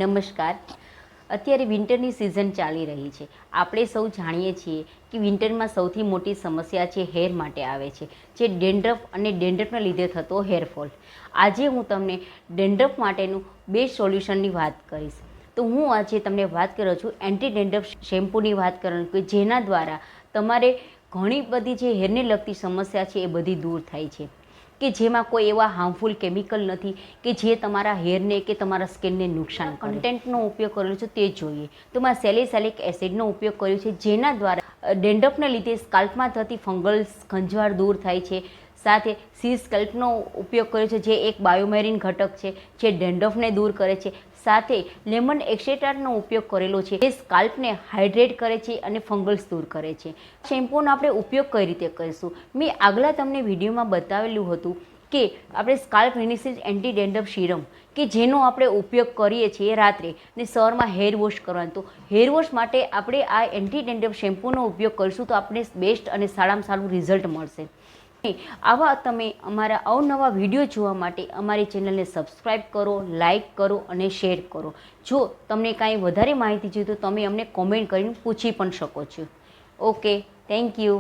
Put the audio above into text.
નમસ્કાર. અત્યારે વિન્ટરની સિઝન ચાલી રહી છે. આપણે સૌ જાણીએ છીએ કે વિન્ટરમાં સૌથી મોટી સમસ્યા છે હેર માટે આવે છે, જે ડેન્ડ્રફ અને ડેન્ડ્રફના લીધે થતો હેરફોલ. આજે હું તમને ડેન્ડ્રફ માટેનું બેસ્ટ સોલ્યુશનની વાત કરીશ. તો હું આજે તમને વાત કરું છું એન્ટી ડેન્ડ્રફ શેમ્પૂની વાત કરવાનું, કે જેના દ્વારા તમારે ઘણી બધી જે હેરને લગતી સમસ્યા છે એ બધી દૂર થાય છે, કે જેમાં કોઈ એવા હાર્મફુલ કેમિકલ નથી કે જે તમારા હેરને કે તમારા સ્કિનને નુકસાન કરે. કન્ટેન્ટનો ઉપયોગ કરેલો છે તે જોઈએ તો મેં સેલિસાલિક એસિડનો ઉપયોગ કર્યો છે, જેના દ્વારા ડેન્ડ્રફને લીધે સ્કાલ્પમાં થતી ફંગલ ખંજવાળ દૂર થાય છે. સાથે સી સ્કલ્પનો ઉપયોગ કર્યો છે, જે એક બાયોમેરિન ઘટક છે જે ડેન્ડ્રફને દૂર કરે છે. સાથે લેમન એક્સ્ટ્રેક્ટનો ઉપયોગ કરેલો છે, જે સ્કાલ્પને હાઇડ્રેટ કરે છે અને ફંગલ્સ દૂર કરે છે. શેમ્પૂનો આપણે ઉપયોગ કઈ રીતે કરીશું, મેં આગલા તમને વિડીયોમાં બતાવેલું હતું કે આપણે સ્કાલ્પ રિનિસિસ એન્ટી ડેન્ડ્રફ સિરમ, કે જેનો આપણે ઉપયોગ કરીએ છીએ રાત્રે ને સવારમાં હેર વોશ કરવાનું. તો હેર વોશ માટે આપણે આ એન્ટી ડેન્ડ્રફ શેમ્પૂનો ઉપયોગ કરીશું તો આપણે બેસ્ટ અને સારામાં સારું રિઝલ્ટ મળશે. આવા તમે અમારા અવનવા વિડીયો જોવા માટે અમારી ચેનલને સબસ્ક્રાઈબ કરો, લાઈક કરો અને શેર કરો. જો તમને કાંઈ વધારે માહિતી જોઈએ તો તમે અમને કોમેન્ટ કરીને પૂછી પણ શકો છો. Okay, thank you.